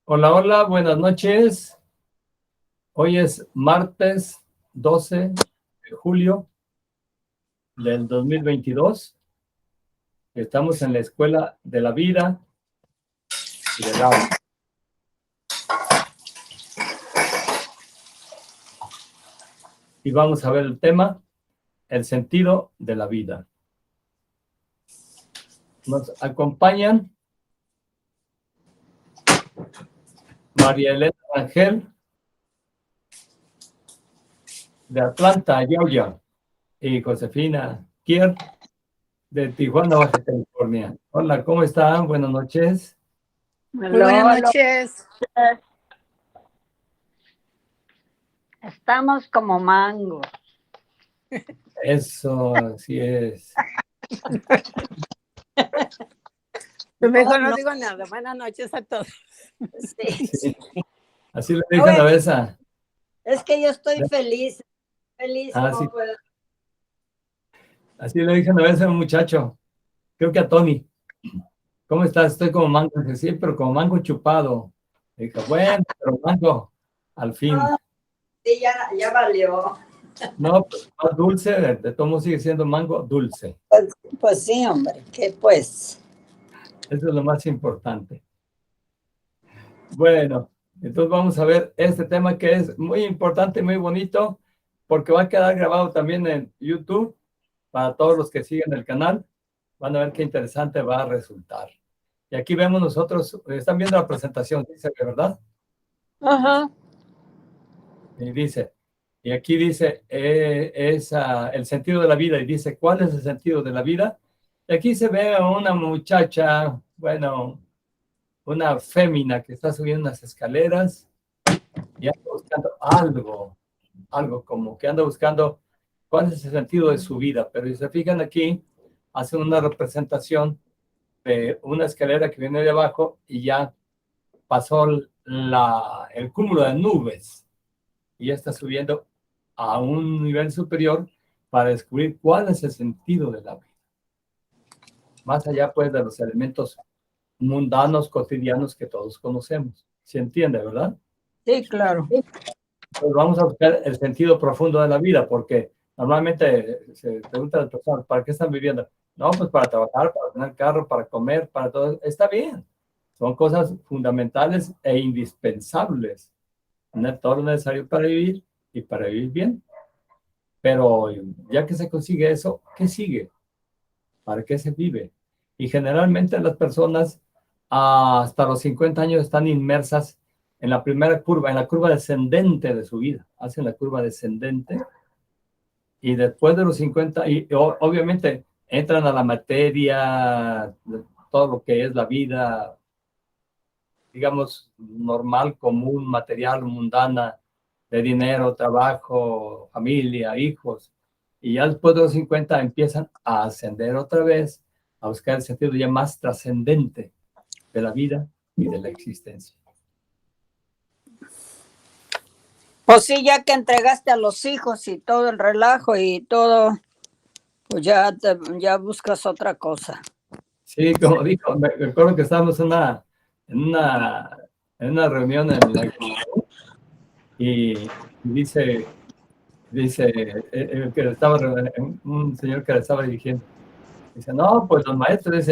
Hola, hola, buenas noches. Hoy es martes 12 de julio del 2022. Estamos en la Escuela de la Vida y del Alma. Y vamos a ver el tema, el sentido de la vida. Nos acompañan María Elena Rangel, de Atlanta, Georgia, y Josefina Kier, de Tijuana, Baja California. Hola, ¿cómo están? Buenas noches. Muy buenas noches. Estamos como mangos. Eso, así es. Mejor no digo nada. Buenas noches a todos. Sí. Sí. Así le dije a Navesa. Es que yo estoy feliz. Feliz, Ah, no sí. puedo. Así le dije una vez a un muchacho, creo que a Tony, ¿cómo estás? Estoy como mango. Dije, sí, pero como mango chupado. Dije, bueno, pero mango, al fin. Ah, sí, ya valió. No, pues, más dulce, de todo modo sigue siendo mango dulce. Pues sí, hombre, que pues. Eso es lo más importante. Bueno, entonces vamos a ver este tema que es muy importante, muy bonito, porque va a quedar grabado también en YouTube para todos los que siguen el canal. Van a ver qué interesante va a resultar. Y aquí vemos nosotros, están viendo la presentación, dice, ¿verdad? Ajá. Y dice, y aquí dice, el sentido de la vida, y dice, ¿cuál es el sentido de la vida? Y aquí se ve a una muchacha, bueno, una fémina que está subiendo unas escaleras y anda buscando algo como que anda buscando cuál es el sentido de su vida. Pero si se fijan aquí, hacen una representación de una escalera que viene de abajo y ya pasó el cúmulo de nubes y ya está subiendo a un nivel superior para descubrir cuál es el sentido de la vida. Más allá, pues, de los elementos mundanos, cotidianos que todos conocemos. ¿Se entiende, verdad? Sí, claro. Pues vamos a buscar el sentido profundo de la vida, porque normalmente se preguntan a las personas, ¿para qué están viviendo? No, pues para trabajar, para tener carro, para comer, para todo. Está bien. Son cosas fundamentales e indispensables. Tener todo lo necesario para vivir y para vivir bien. Pero ya que se consigue eso, ¿qué sigue? ¿Para qué se vive? Y generalmente las personas hasta los 50 años están inmersas en la primera curva, en la curva descendente de su vida. Hacen la curva descendente y después de los 50, y obviamente entran a la materia, todo lo que es la vida, digamos, normal, común, material, mundana, de dinero, trabajo, familia, hijos. Y ya después de los 50 empiezan a ascender otra vez, a buscar el sentido ya más trascendente de la vida y de la existencia. Pues sí, ya que entregaste a los hijos y todo el relajo y todo, pues ya buscas otra cosa. Sí, como dijo, me recuerdo que estábamos en una reunión en la y dice que estaba, un señor que le estaba dirigiendo, dice, no, pues los maestros,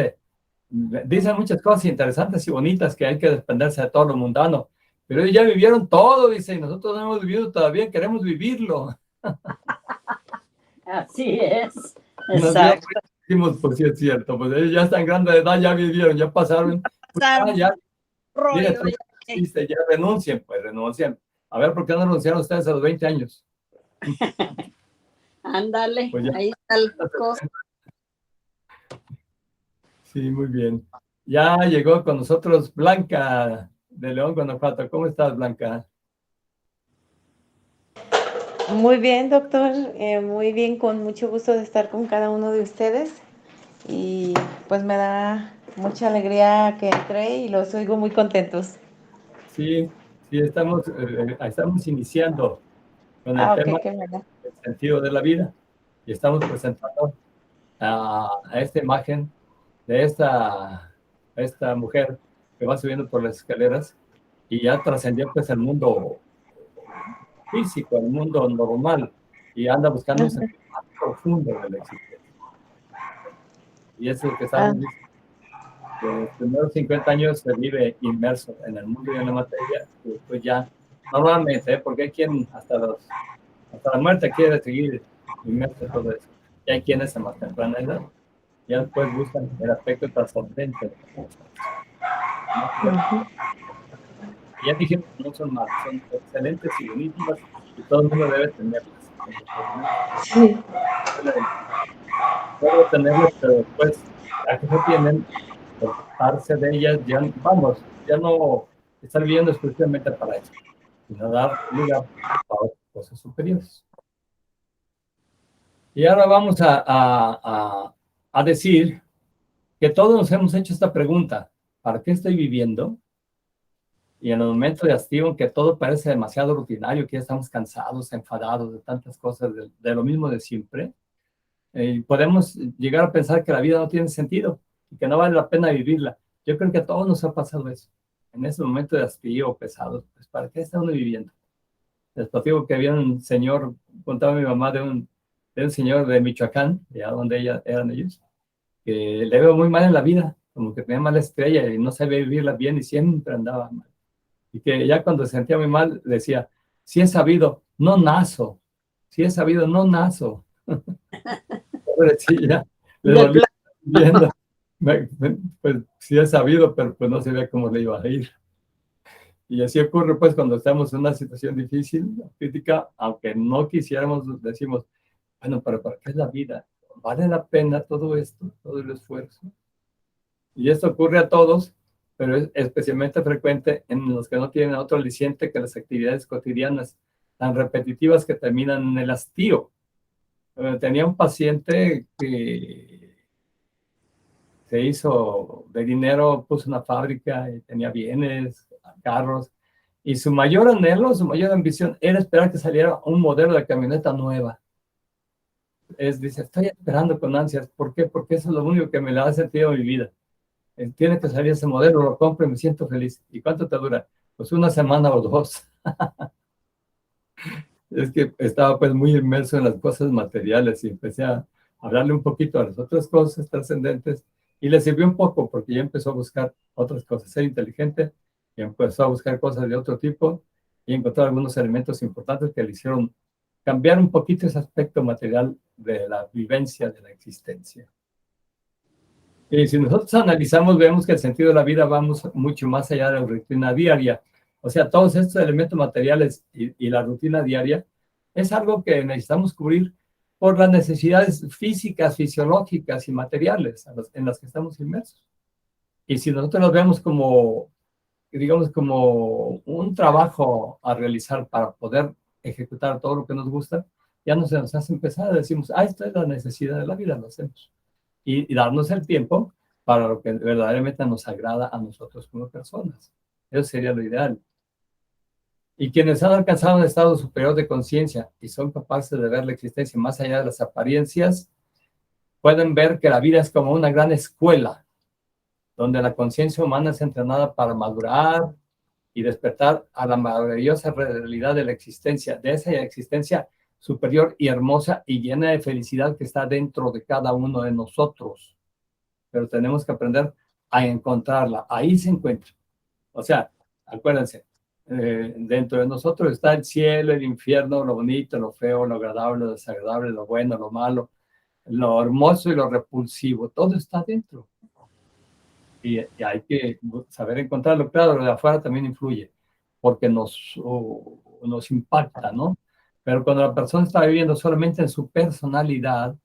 dicen muchas cosas interesantes y bonitas que hay que desprenderse de todo lo mundano, pero ellos ya vivieron todo, dice, y nosotros no hemos vivido todavía, queremos vivirlo. Así es. Nos decimos, pues sí es cierto, pues ellos ya están grandes de edad, ya vivieron, ya pasaron, pues ya, mire, ya renuncien, pues renuncien. A ver, ¿por qué no renunciaron ustedes a los 20 años? Ándale, Pues ya. ahí está el cosa. Sí, muy bien. Ya llegó con nosotros Blanca de León, Guanajuato. ¿Cómo estás, Blanca? Muy bien, doctor. Muy bien, con mucho gusto de estar con cada uno de ustedes. Y pues me da mucha alegría que entré y los oigo muy contentos. Sí, sí, estamos iniciando con el Ah, tema ok, qué bueno. del sentido de la vida y estamos presentando a esta imagen de esta mujer que va subiendo por las escaleras y ya trascendió pues el mundo físico, el mundo normal, y anda buscando un sentido más profundo de la existencia. Y eso es lo que Ah, estamos diciendo. Los primeros 50 años se vive inmerso en el mundo y en la materia, y después ya, normalmente, porque hay quien hasta la muerte quiere seguir inmerso en todo eso. Y hay quienes en más temprana edad ya después buscan el aspecto trascendente de las cosas. ujú. Y ya dijeron que no son malas, son excelentes y buenísimas, y todo el mundo debe tenerlas. Sí, Debe tenerlas, pero después, ya que se tienen, dotarse de ellas, ya, vamos, ya no estar viviendo exclusivamente para eso, sino dar lugar para cosas superiores. Y ahora vamos a decir que todos nos hemos hecho esta pregunta: ¿para qué estoy viviendo? Y en el momento de hastío, en que todo parece demasiado rutinario, que ya estamos cansados, enfadados de tantas cosas, de lo mismo de siempre, podemos llegar a pensar que la vida no tiene sentido y que no vale la pena vivirla. Yo creo que a todos nos ha pasado eso. En ese momento de hastío pesado, pues ¿para qué está uno viviendo? Les platico que había un señor, contaba mi mamá de un señor de Michoacán, allá donde eran ellos, que le veo muy mal en la vida, como que tenía mala estrella y no sabía vivirla bien y siempre andaba mal. Y que ya cuando se sentía muy mal decía: si he sabido, no nazo, si he sabido, no nazo. Pobrecilla, le De dolía pla- viendo. Pues sí he sabido, pero pues no se ve cómo le iba a ir. Y así ocurre pues cuando estamos en una situación difícil, crítica, aunque no quisiéramos, decimos, bueno, pero ¿para qué es la vida? ¿Vale la pena todo esto, todo el esfuerzo? Y esto ocurre a todos, pero es especialmente frecuente en los que no tienen otro aliciente que las actividades cotidianas, tan repetitivas que terminan en el hastío. Tenía un paciente que se hizo de dinero, puso una fábrica y tenía bienes, carros, y su mayor anhelo, su mayor ambición era esperar que saliera un modelo de camioneta nueva. Dice, estoy esperando con ansias. ¿Por qué? Porque eso es lo único que me da sentido a mi vida. Tiene que salir ese modelo, lo compro y me siento feliz. ¿Y cuánto te dura? Pues una semana o dos. Es que estaba pues muy inmerso en las cosas materiales y empecé a hablarle un poquito a las otras cosas trascendentes, y le sirvió un poco porque ya empezó a buscar otras cosas, ser inteligente, y empezó a buscar cosas de otro tipo y encontrar algunos elementos importantes que le hicieron cambiar un poquito ese aspecto material de la vivencia de la existencia. Y si nosotros analizamos, vemos que el sentido de la vida va mucho más allá de la rutina diaria. O sea, todos estos elementos materiales y la rutina diaria es algo que necesitamos cubrir por las necesidades físicas, fisiológicas y materiales en las que estamos inmersos. Y si nosotros los vemos como, digamos, como un trabajo a realizar para poder ejecutar todo lo que nos gusta, ya no se nos hace empezar, decimos, esta es la necesidad de la vida, lo hacemos. Y darnos el tiempo para lo que verdaderamente nos agrada a nosotros como personas. Eso sería lo ideal. Y quienes han alcanzado un estado superior de conciencia y son capaces de ver la existencia más allá de las apariencias, pueden ver que la vida es como una gran escuela, donde la conciencia humana es entrenada para madurar y despertar a la maravillosa realidad de la existencia, de esa existencia superior y hermosa y llena de felicidad que está dentro de cada uno de nosotros. Pero tenemos que aprender a encontrarla. Ahí se encuentra. O sea, acuérdense, dentro de nosotros está el cielo, el infierno, lo bonito, lo feo, lo agradable, lo desagradable, lo bueno, lo malo, lo hermoso y lo repulsivo. Todo está dentro. Y hay que saber encontrarlo. Claro, lo de afuera también influye, porque nos impacta, ¿no? Pero cuando la persona está viviendo solamente en su personalidad,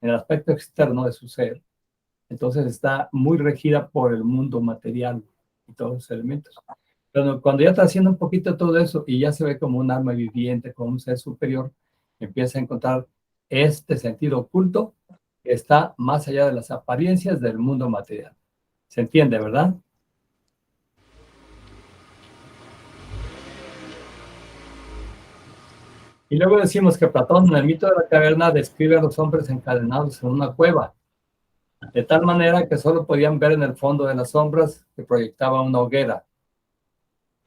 en el aspecto externo de su ser, entonces está muy regida por el mundo material y todos los elementos. Pero cuando ya está haciendo un poquito todo eso y ya se ve como un alma viviente, como un ser superior, empieza a encontrar este sentido oculto que está más allá de las apariencias del mundo material. ¿Se entiende, verdad? Y luego decimos que Platón, en el mito de la caverna, describe a los hombres encadenados en una cueva, de tal manera que solo podían ver en el fondo de las sombras que proyectaba una hoguera.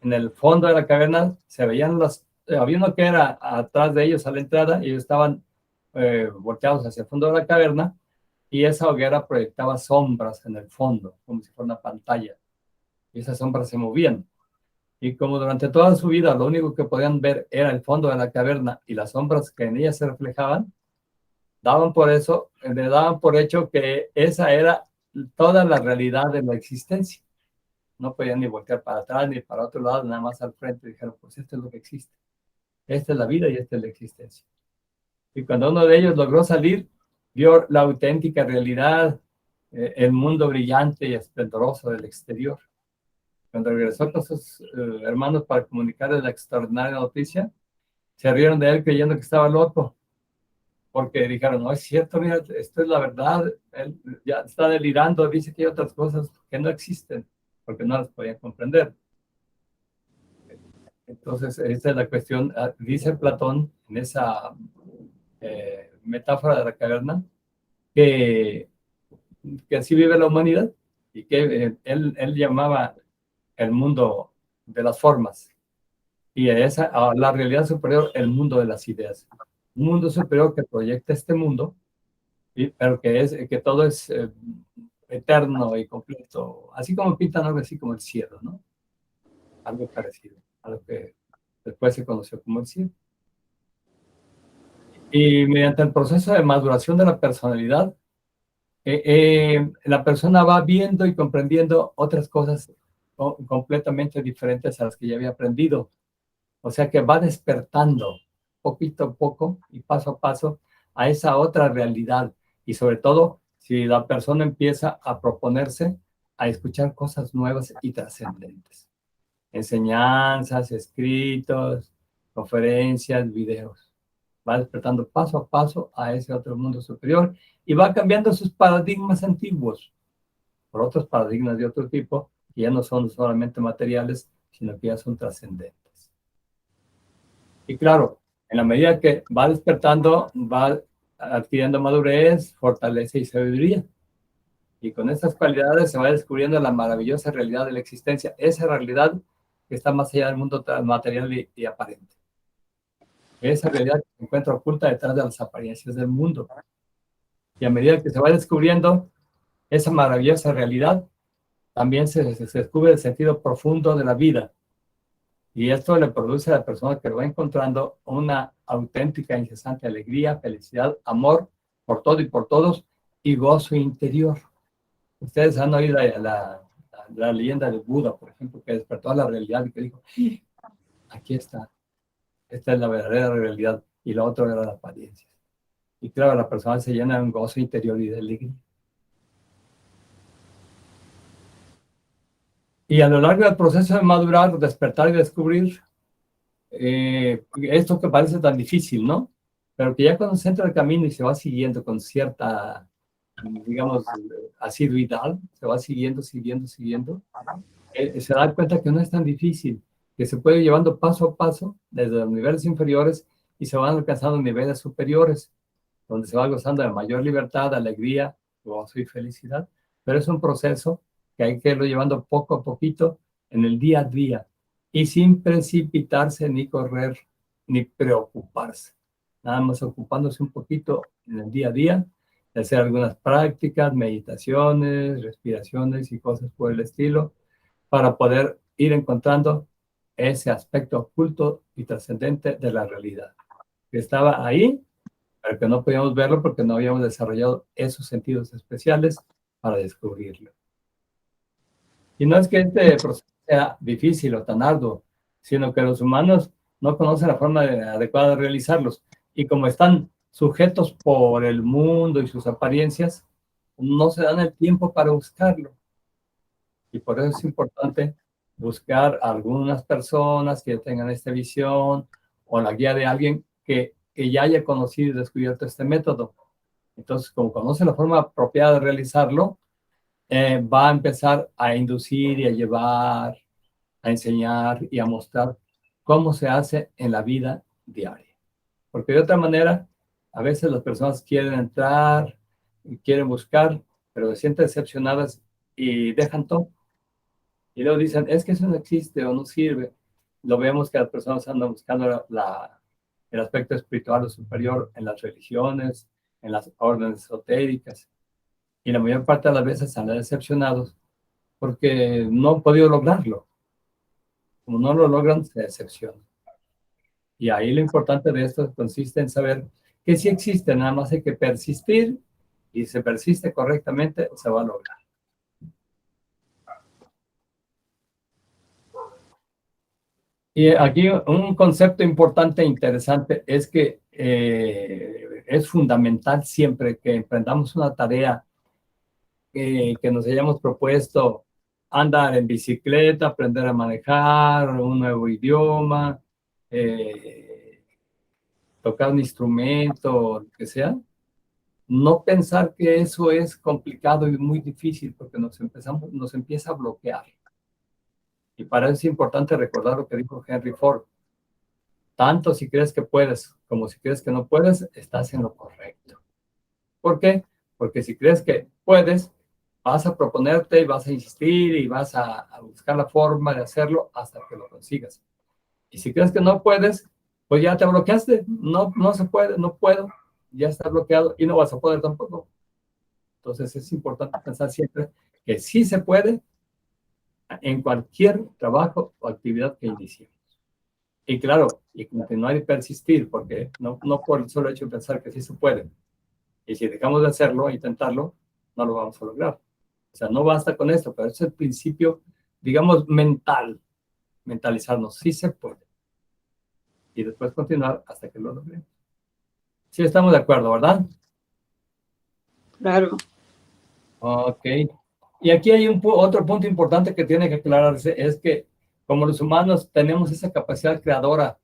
en el fondo de la caverna se veían había uno que era atrás de ellos a la entrada y ellos estaban volteados hacia el fondo de la caverna y esa hoguera proyectaba sombras en el fondo, como si fuera una pantalla. Y esas sombras se movían. Y como durante toda su vida lo único que podían ver era el fondo de la caverna y las sombras que en ella se reflejaban, le daban por hecho que esa era toda la realidad de la existencia. No podían ni voltear para atrás ni para otro lado, nada más al frente. Dijeron, pues esto es lo que existe. Esta es la vida y esta es la existencia. Y cuando uno de ellos logró salir, vio la auténtica realidad, el mundo brillante y esplendoroso del exterior. Cuando regresó con sus hermanos para comunicarles la extraordinaria noticia, se rieron de él creyendo que estaba loco, porque dijeron, no es cierto, mira, esto es la verdad, él ya está delirando, dice que hay otras cosas que no existen, porque no las podían comprender. Entonces, esta es la cuestión, dice Platón en esa metáfora de la caverna, que así vive la humanidad y que él llamaba el mundo de las formas y a la realidad superior el mundo de las ideas. Un mundo superior que proyecta este mundo, pero que todo es eterno y completo, así como pintan algo así como el cielo, ¿no? Algo parecido a lo que después se conoció como el cielo. Y mediante el proceso de maduración de la personalidad, la persona va viendo y comprendiendo otras cosas completamente diferentes a las que ya había aprendido. O sea que va despertando poquito a poco y paso a paso a esa otra realidad. Y sobre todo, si la persona empieza a proponerse a escuchar cosas nuevas y trascendentes. Enseñanzas, escritos, conferencias, videos. Va despertando paso a paso a ese otro mundo superior y va cambiando sus paradigmas antiguos por otros paradigmas de otro tipo que ya no son solamente materiales, sino que ya son trascendentes. Y claro, en la medida que va despertando, va adquiriendo madurez, fortaleza y sabiduría. Y con estas cualidades se va descubriendo la maravillosa realidad de la existencia, esa realidad que está más allá del mundo material y aparente. Esa realidad que se encuentra oculta detrás de las apariencias del mundo. Y a medida que se va descubriendo esa maravillosa realidad, también se descubre el sentido profundo de la vida. Y esto le produce a la persona que lo va encontrando una auténtica, incesante alegría, felicidad, amor por todo y por todos y gozo interior. Ustedes han oído la leyenda de Buda, por ejemplo, que despertó a la realidad y que dijo, aquí está, esta es la verdadera realidad y la otra era la apariencia. Y claro, la persona se llena de un gozo interior y de alegría. Y a lo largo del proceso de madurar, despertar y descubrir, esto que parece tan difícil, ¿no? Pero que ya cuando se entra el camino y se va siguiendo con cierta, digamos, asiduidad, se va siguiendo, se da cuenta que no es tan difícil, que se puede ir llevando paso a paso desde los niveles inferiores y se van alcanzando niveles superiores, donde se va gozando de mayor libertad, alegría, gozo y felicidad. Pero es un proceso que hay que irlo llevando poco a poquito en el día a día y sin precipitarse ni correr ni preocuparse. Nada más ocupándose un poquito en el día a día, de hacer algunas prácticas, meditaciones, respiraciones y cosas por el estilo, para poder ir encontrando ese aspecto oculto y trascendente de la realidad, que estaba ahí, pero que no podíamos verlo porque no habíamos desarrollado esos sentidos especiales para descubrirlo. Y no es que este proceso sea difícil o tan arduo, sino que los humanos no conocen la forma adecuada de realizarlos. Y como están sujetos por el mundo y sus apariencias, no se dan el tiempo para buscarlo. Y por eso es importante buscar a algunas personas que tengan esta visión o la guía de alguien que ya haya conocido y descubierto este método. Entonces, como conoce la forma apropiada de realizarlo, va a empezar a inducir y a llevar, a enseñar y a mostrar cómo se hace en la vida diaria. Porque de otra manera, a veces las personas quieren entrar, quieren buscar, pero se sienten decepcionadas y dejan todo. Y luego dicen, es que eso no existe o no sirve. Lo vemos que las personas andan buscando el aspecto espiritual o superior en las religiones, en las órdenes esotéricas. Y la mayor parte de las veces salen decepcionados porque no han podido lograrlo. Como no lo logran, se decepcionan. Y ahí lo importante de esto consiste en saber que sí existe, nada más hay que persistir, y si se persiste correctamente, se va a lograr. Y aquí un concepto importante e interesante es que es fundamental siempre que emprendamos una tarea que nos hayamos propuesto, andar en bicicleta, aprender a manejar, un nuevo idioma, tocar un instrumento, lo que sea, no pensar que eso es complicado y muy difícil porque nos empieza a bloquear. Y para eso es importante recordar lo que dijo Henry Ford. Tanto si crees que puedes como si crees que no puedes, estás en lo correcto. ¿Por qué? Porque si crees que puedes, vas a proponerte y vas a insistir y vas a buscar la forma de hacerlo hasta que lo consigas. Y si crees que no puedes, pues ya te bloqueaste. No, no se puede, no puedo. Ya está bloqueado y no vas a poder tampoco. Entonces es importante pensar siempre que sí se puede en cualquier trabajo o actividad que iniciemos. Y claro, y continuar y persistir, porque no por el solo hecho de pensar que sí se puede. Y si dejamos de hacerlo, intentarlo, no lo vamos a lograr. O sea, no basta con esto, pero es el principio, digamos, mentalizarnos, sí se puede. Y después continuar hasta que lo logremos. Sí estamos de acuerdo, ¿verdad? Claro. Ok. Y aquí hay otro punto importante que tiene que aclararse, es que como los humanos tenemos esa capacidad creadora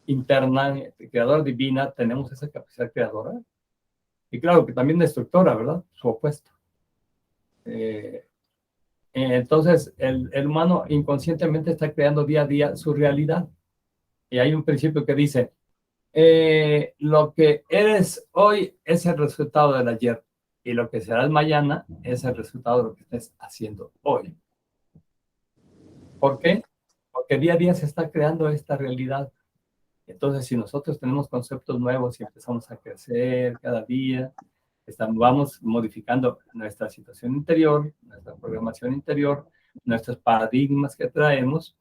interna, creadora divina, tenemos esa capacidad creadora. Y claro que también destructora, ¿verdad? Su opuesto. Entonces, el humano inconscientemente está creando día a día su realidad. Y hay un principio que dice, lo que eres hoy es el resultado del ayer, y lo que serás mañana es el resultado de lo que estés haciendo hoy. ¿Por qué? Porque día a día se está creando esta realidad. Entonces, si nosotros tenemos conceptos nuevos y empezamos a crecer cada día, vamos modificando nuestra situación interior, nuestra programación interior, nuestros paradigmas que traemos,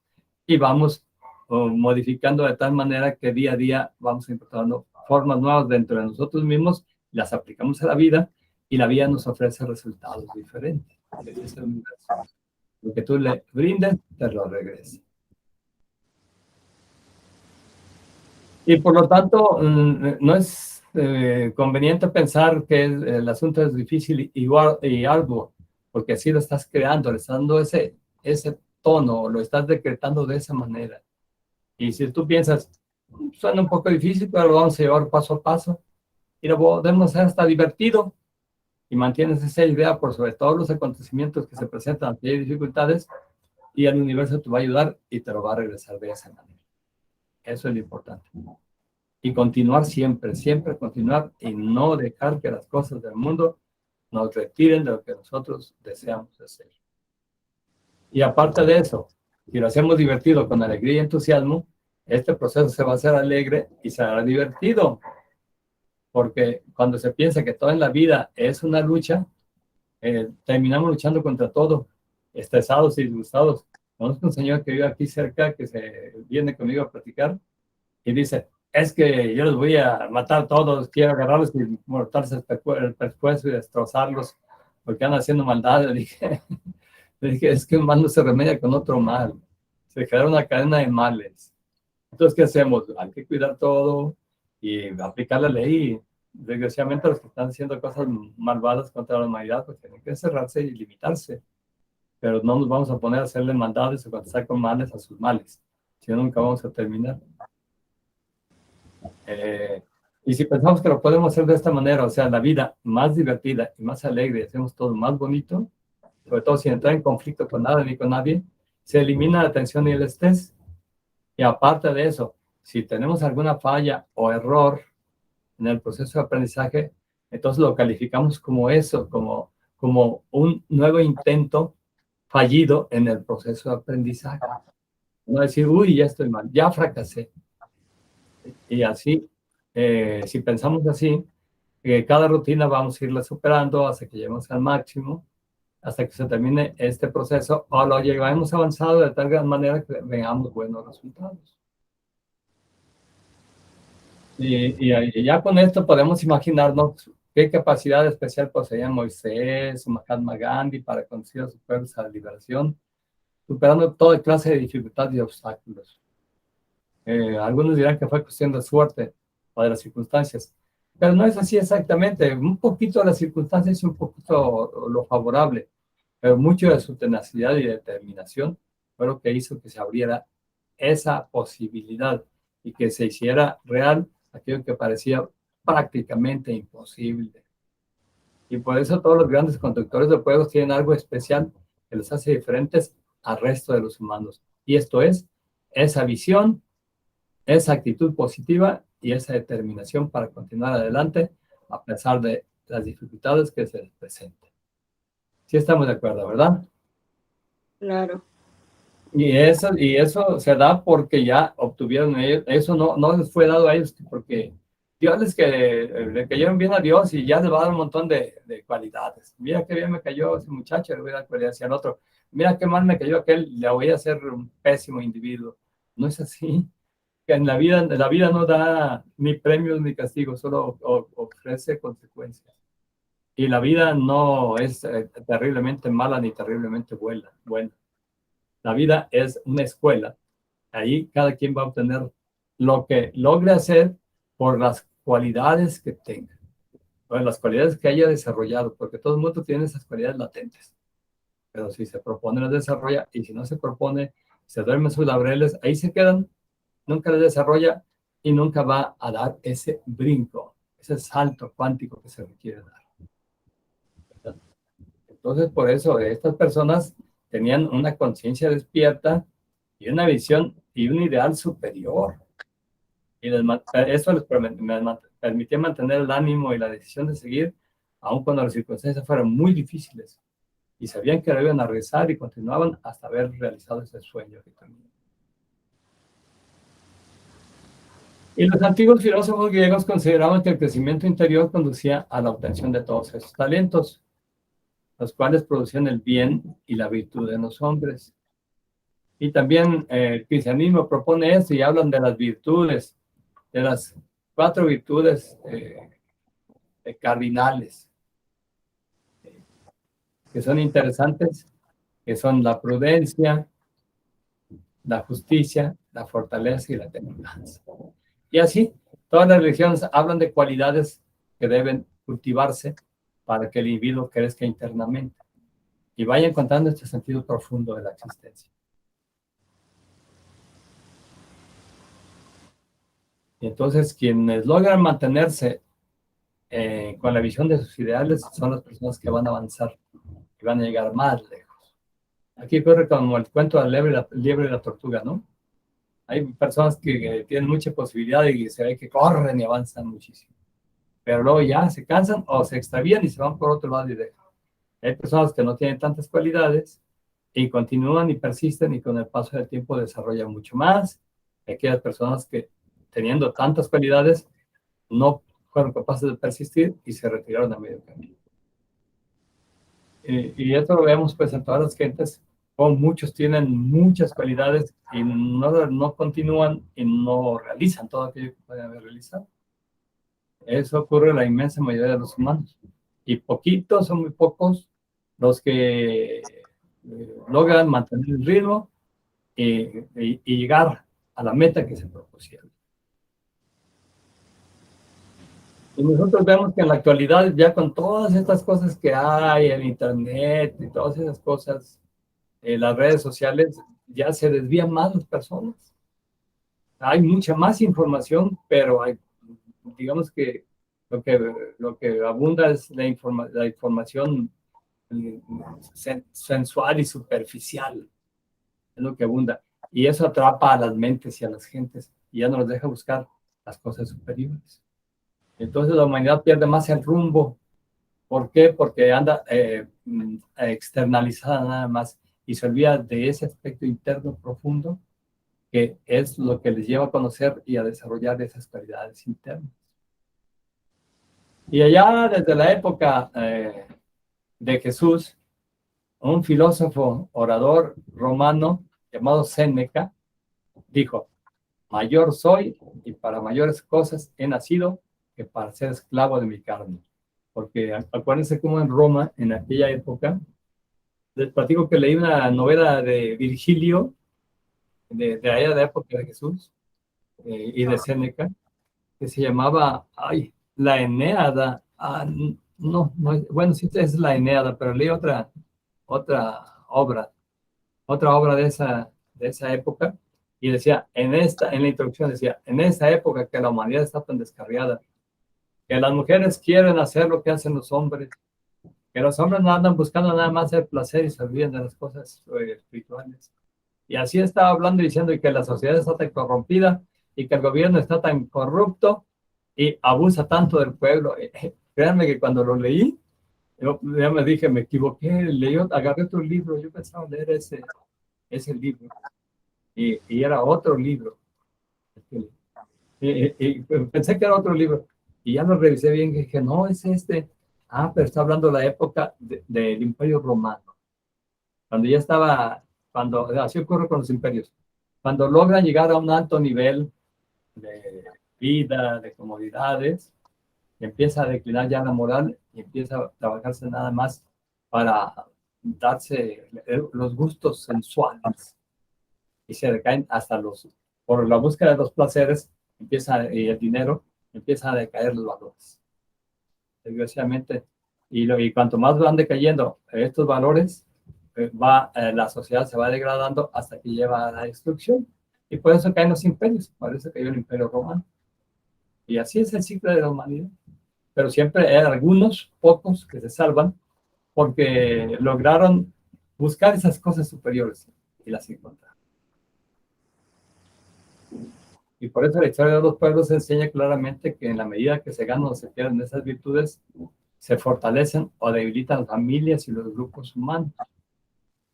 y vamos modificando de tal manera que día a día vamos encontrando formas nuevas dentro de nosotros mismos, las aplicamos a la vida y la vida nos ofrece resultados diferentes. Ese es el universo. Lo que tú le brindes, te lo regresa. Y por lo tanto, no es conveniente pensar que el asunto es difícil y arduo, porque así lo estás creando, le estás dando ese tono, lo estás decretando de esa manera. Y si tú piensas, suena un poco difícil, pero lo vamos a llevar paso a paso, y lo podemos hacer hasta divertido, y mantienes esa idea por sobre todos los acontecimientos que se presentan ante dificultades, y el universo te va a ayudar y te lo va a regresar de esa manera. Eso es lo importante. Y continuar siempre, siempre continuar y no dejar que las cosas del mundo nos retiren de lo que nosotros deseamos hacer. Y aparte de eso, si lo hacemos divertido con alegría y entusiasmo, este proceso se va a hacer alegre y será divertido. Porque cuando se piensa que todo en la vida es una lucha, terminamos luchando contra todo, estresados y disgustados. Conozco un señor que vive aquí cerca que se viene conmigo a platicar y dice, es que yo los voy a matar a todos, quiero agarrarlos y mortarse el pescuezo y destrozarlos porque andan haciendo maldad. Le dije, es que un mal no se remedia con otro mal, se genera una cadena de males. Entonces, ¿qué hacemos? Hay que cuidar todo y aplicar la ley. Desgraciadamente, los que están haciendo cosas malvadas contra la humanidad, pues tienen que encerrarse y limitarse. Pero no nos vamos a poner a hacerle maldades o contestar con males a sus males, si no, nunca vamos a terminar. Y si pensamos que lo podemos hacer de esta manera, o sea, la vida más divertida y más alegre, hacemos todo más bonito, sobre todo sin entrar en conflicto con nada ni con nadie, se elimina la tensión y el estrés. Y aparte de eso, si tenemos alguna falla o error en el proceso de aprendizaje, entonces lo calificamos como eso, como un nuevo intento fallido en el proceso de aprendizaje. No decir, uy, ya estoy mal, ya fracasé. Y así, si pensamos así, cada rutina vamos a irla superando hasta que lleguemos al máximo, hasta que se termine este proceso, o lo llevamos avanzado de tal manera que veamos buenos resultados. Y ya con esto podemos imaginarnos qué capacidad especial poseían Moisés o Mahatma Gandhi para conducir a sus pueblos a la liberación, superando toda clase de dificultades y obstáculos. Algunos dirán que fue cuestión de suerte o de las circunstancias, pero no es así exactamente. Un poquito de las circunstancias y un poquito lo favorable, pero mucho de su tenacidad y determinación fue lo que hizo que se abriera esa posibilidad y que se hiciera real aquello que parecía prácticamente imposible. Y por eso todos los grandes conductores de pueblos tienen algo especial que los hace diferentes al resto de los humanos. Y esto es esa visión, esa actitud positiva y esa determinación para continuar adelante a pesar de las dificultades que se les presenten. Sí estamos de acuerdo, ¿verdad? Claro. Y eso se da porque ya obtuvieron ellos, eso no les fue dado a ellos porque Dios le cayeron bien a Dios y ya les va a dar un montón de cualidades. Mira qué bien me cayó ese muchacho, le voy a dar cualidades al otro. Mira qué mal me cayó aquel, le voy a hacer un pésimo individuo. No es así. Que en la vida no da ni premios ni castigos, solo ofrece consecuencias. Y la vida no es terriblemente mala ni terriblemente buena. La vida es una escuela. Ahí cada quien va a obtener lo que logre hacer por las cualidades que tenga, por las cualidades que haya desarrollado, porque todo el mundo tiene esas cualidades latentes. Pero si se propone, las desarrolla, y si no se propone, se duermen sus laureles, ahí se quedan, nunca las desarrolla y nunca va a dar ese brinco, ese salto cuántico que se requiere dar. ¿Verdad? Entonces, por eso, estas personas tenían una conciencia despierta y una visión y un ideal superior. Y eso les permitía mantener el ánimo y la decisión de seguir, aun cuando las circunstancias fueran muy difíciles. Y sabían que lo iban a realizar y continuaban hasta haber realizado ese sueño que tenían. Y los antiguos filósofos griegos consideraban que el crecimiento interior conducía a la obtención de todos esos talentos, los cuales producían el bien y la virtud en los hombres. Y también el cristianismo propone esto y hablan de las virtudes, de las 4 virtudes cardinales, que son interesantes, que son la prudencia, la justicia, la fortaleza y la templanza. Y así, todas las religiones hablan de cualidades que deben cultivarse para que el individuo crezca internamente y vaya encontrando este sentido profundo de la existencia. Y entonces, quienes logran mantenerse con la visión de sus ideales son las personas que van a avanzar y van a llegar más lejos. Aquí ocurre como el cuento del liebre y la tortuga, ¿no? Hay personas que tienen mucha posibilidad y se ve que corren y avanzan muchísimo. Pero luego ya se cansan o se extravían y se van por otro lado y dejan. Hay personas que no tienen tantas cualidades y continúan y persisten y con el paso del tiempo desarrollan mucho más. Hay aquellas personas que teniendo tantas cualidades no fueron capaces de persistir y se retiraron a medio camino. Y esto lo vemos pues en todas las gentes, como muchos tienen muchas cualidades y no continúan y no realizan todo aquello que pueden haber realizado. Eso ocurre en la inmensa mayoría de los humanos. Y poquitos, son muy pocos, los que logran mantener el ritmo y llegar a la meta que se propusieron. Y nosotros vemos que en la actualidad, ya con todas estas cosas que hay, el internet y todas esas cosas, las redes sociales, ya se desvían más las personas. Hay mucha más información, pero hay, digamos que lo que abunda es la información sensual y superficial, es lo que abunda. Y eso atrapa a las mentes y a las gentes y ya no los deja buscar las cosas superiores. Entonces la humanidad pierde más el rumbo. ¿Por qué? Porque anda externalizada nada más y se olvida de ese aspecto interno profundo que es lo que les lleva a conocer y a desarrollar esas cualidades internas. Y allá desde la época de Jesús, un filósofo orador romano llamado Séneca dijo: mayor soy y para mayores cosas he nacido que para ser esclavo de mi carne. Porque acuérdense cómo en Roma, en aquella época, les platico que leí una novela de Virgilio, de allá de la época de Jesús y de Séneca, que se llamaba, la Eneada. No, bueno, sí es la Eneada, pero leí otra obra, de esa época, y decía, en la introducción decía, en esta época que la humanidad está tan descarriada, que las mujeres quieren hacer lo que hacen los hombres, que los hombres no andan buscando nada más el placer y se olviden de las cosas espirituales. Y así estaba hablando y diciendo que la sociedad está tan corrompida y que el gobierno está tan corrupto y abusa tanto del pueblo. Créanme que cuando lo leí, yo ya me dije, me equivoqué, agarré otro libro, yo pensaba leer ese libro y era otro libro. Y pensé que era otro libro y ya lo revisé bien y dije, no, es este. Pero está hablando de la época del Imperio Romano, cuando ya estaba, así ocurre con los imperios, cuando logran llegar a un alto nivel de vida, de comodidades, empieza a declinar ya la moral y empieza a trabajarse nada más para darse los gustos sensuales y se decaen hasta por la búsqueda de los placeres, y el dinero, empiezan a decaer los valores. Desgraciadamente, y cuanto más van decayendo estos valores, la sociedad se va degradando hasta que lleva a la destrucción. Y por eso caen los imperios. Parece que hay un imperio romano. Y así es el ciclo de la humanidad. Pero siempre hay algunos, pocos, que se salvan porque lograron buscar esas cosas superiores y las encontraron. Y por eso la historia de los pueblos enseña claramente que en la medida que se ganan o se pierden esas virtudes, se fortalecen o debilitan las familias y los grupos humanos.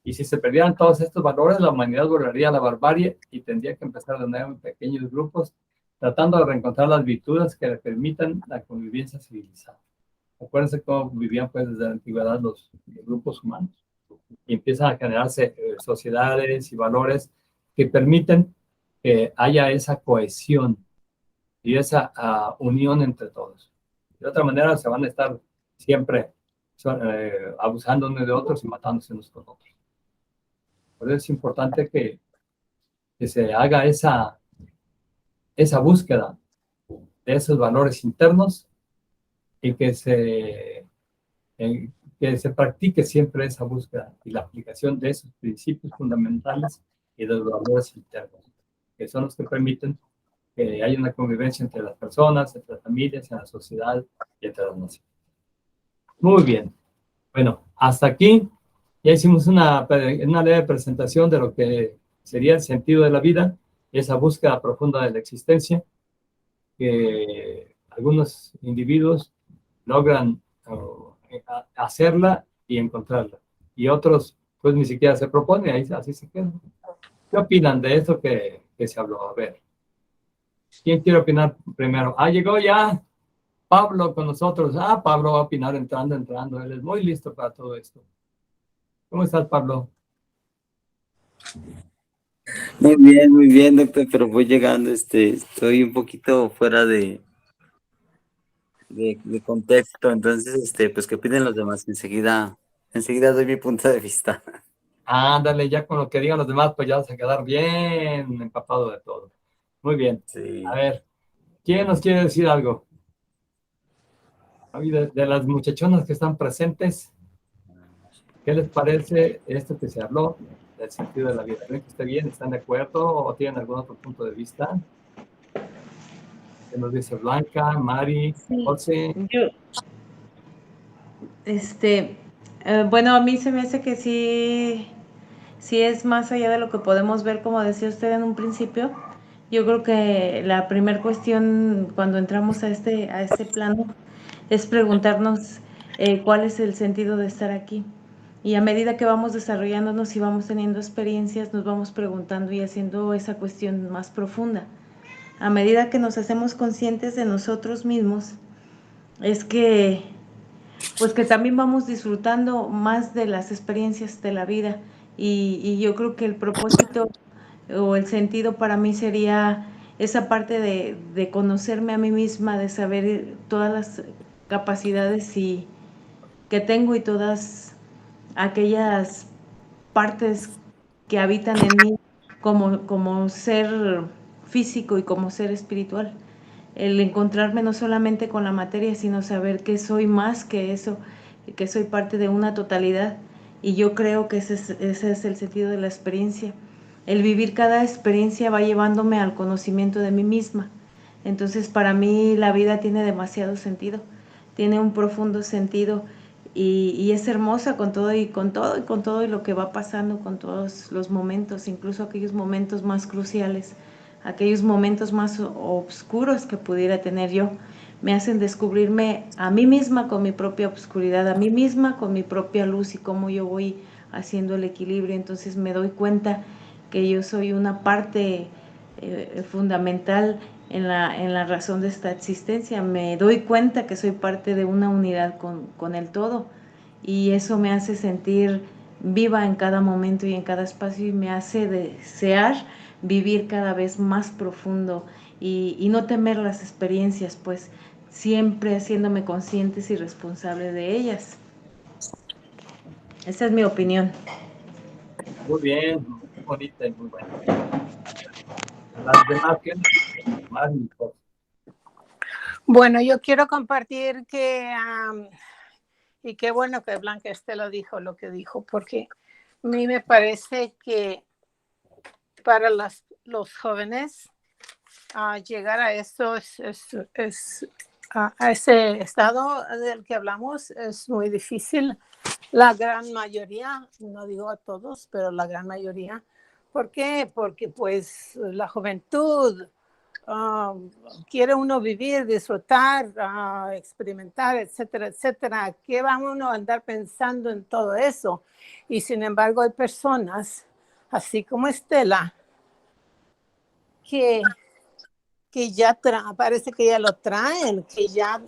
Y si se perdieran todos estos valores, la humanidad volvería a la barbarie y tendría que empezar de nuevo en pequeños grupos, tratando de reencontrar las virtudes que le permitan la convivencia civilizada. Acuérdense cómo vivían pues desde la antigüedad los grupos humanos. Y empiezan a generarse sociedades y valores que permiten que haya esa cohesión y esa unión entre todos. De otra manera se van a estar siempre abusando unos de otros y matándose unos con otros. Por eso es importante que se haga esa búsqueda de esos valores internos y que se practique siempre esa búsqueda y la aplicación de esos principios fundamentales y de los valores internos, que son los que permiten que haya una convivencia entre las personas, entre las familias, en la sociedad y entre las naciones. Muy bien. Bueno, hasta aquí ya hicimos una leve presentación de lo que sería el sentido de la vida, esa búsqueda profunda de la existencia, que algunos individuos logran hacerla y encontrarla, y otros pues ni siquiera se proponen, así se quedan. ¿Qué opinan de esto que se habló? A ver, ¿quién quiere opinar primero? Llegó ya Pablo con nosotros. Pablo va a opinar entrando, él es muy listo para todo esto. ¿Cómo estás, Pablo? Muy bien, doctor, pero voy llegando, estoy un poquito fuera de contexto, entonces, pues, ¿qué piden los demás? Enseguida doy mi punto de vista. Ándale, ya con lo que digan los demás, pues ya vas a quedar bien empapado de todo. Muy bien. Sí. A ver, ¿quién nos quiere decir algo? De las muchachonas que están presentes, ¿qué les parece esto que se habló del sentido de la vida? ¿Creen que esté bien? ¿Están de acuerdo? ¿O tienen algún otro punto de vista? ¿Qué nos dice Blanca, Mari, José? Bueno, a mí se me hace que sí es más allá de lo que podemos ver, como decía usted en un principio. Yo creo que la primera cuestión cuando entramos a este plano es preguntarnos cuál es el sentido de estar aquí. Y a medida que vamos desarrollándonos y vamos teniendo experiencias, nos vamos preguntando y haciendo esa cuestión más profunda. A medida que nos hacemos conscientes de nosotros mismos, es que pues que también vamos disfrutando más de las experiencias de la vida. Y yo creo que el propósito o el sentido para mí sería esa parte de conocerme a mí misma, de saber todas las capacidades que tengo y todas aquellas partes que habitan en mí como ser físico y como ser espiritual. El encontrarme no solamente con la materia, sino saber que soy más que eso, que soy parte de una totalidad. Y yo creo que ese es el sentido de la experiencia. El vivir cada experiencia va llevándome al conocimiento de mí misma. Entonces, para mí la vida tiene demasiado sentido, tiene un profundo sentido y es hermosa con todo y con todo y con todo y lo que va pasando, con todos los momentos, incluso aquellos momentos más cruciales, aquellos momentos más oscuros que pudiera tener yo, me hacen descubrirme a mí misma con mi propia oscuridad, a mí misma con mi propia luz y cómo yo voy haciendo el equilibrio. Entonces me doy cuenta que yo soy una parte fundamental en la razón de esta existencia. Me doy cuenta que soy parte de una unidad con el todo y eso me hace sentir viva en cada momento y en cada espacio y me hace desear vivir cada vez más profundo y no temer las experiencias, pues siempre haciéndome conscientes y responsable de ellas. Esa es mi opinión. Muy bien, muy bonita y muy buena. Las demás, ¿qué más? Bueno, yo quiero compartir que, y qué bueno que Blanca Estela dijo lo que dijo, porque a mí me parece que para los jóvenes llegar a eso a ese estado del que hablamos es muy difícil. La gran mayoría, no digo a todos, pero la gran mayoría. ¿Por qué? Porque pues la juventud quiere uno vivir, disfrutar, experimentar, etcétera, etcétera. ¿Qué va uno a andar pensando en todo eso? Y sin embargo hay personas, así como Estela, que ya parece que ya lo traen, que ya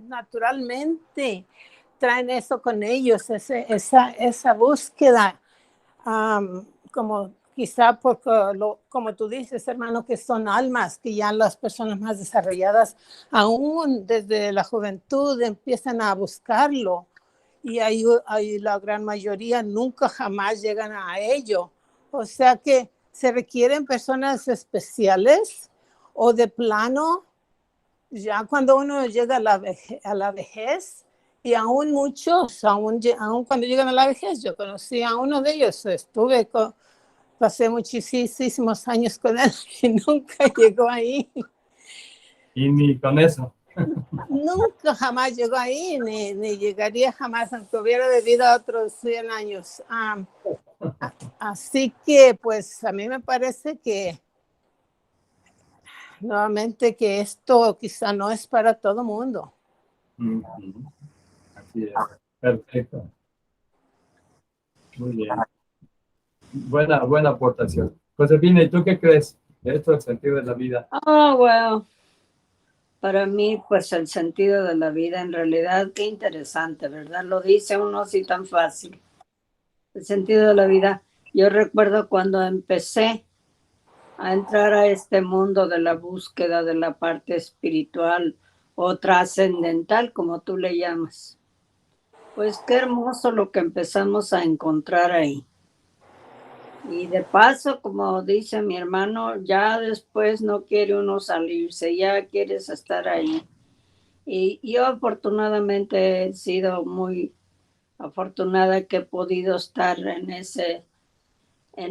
naturalmente traen eso con ellos, esa búsqueda, como quizá porque, como tú dices, hermano, que son almas, que ya las personas más desarrolladas, aún desde la juventud, empiezan a buscarlo, y ahí la gran mayoría nunca jamás llegan a ello. O sea que se requieren personas especiales o de plano, ya cuando uno llega a la vejez, y aún muchos, aún cuando llegan a la vejez, yo conocí a uno de ellos, pasé muchísimos años con él y nunca llegó ahí. Y ni con eso. Nunca jamás llegó ahí, ni llegaría jamás, aunque hubiera vivido otros 100 años. Así que, pues, a mí me parece que, nuevamente, que esto quizá no es para todo mundo. Así es. Perfecto. Muy bien. Buena aportación. Josefina, ¿y tú qué crees de esto, el sentido de la vida? Bueno. Para mí, pues el sentido de la vida, en realidad, qué interesante, ¿verdad? Lo dice uno así tan fácil. El sentido de la vida. Yo recuerdo cuando empecé a entrar a este mundo de la búsqueda de la parte espiritual o trascendental, como tú le llamas. Pues qué hermoso lo que empezamos a encontrar ahí. Y de paso, como dice mi hermano, ya después no quiere uno salirse, ya quieres estar ahí. Y yo afortunadamente he sido muy afortunada que he podido estar en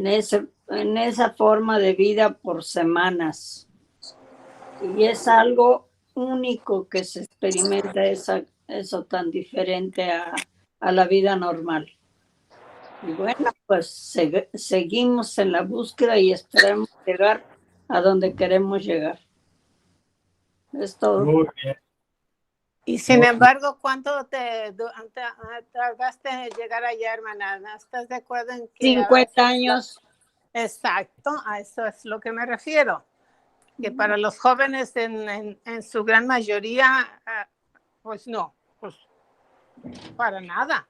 esa forma de vida por semanas. Y es algo único que se experimenta eso tan diferente a la vida normal. Y bueno, pues seguimos en la búsqueda y esperamos llegar a donde queremos llegar. Es todo. Muy bien. Y sin embargo, ¿cuánto te tardaste en llegar allá, hermana? ¿Estás de acuerdo en que 50 años. Exacto, a eso es lo que me refiero. Que para los jóvenes en su gran mayoría, pues no, pues para nada.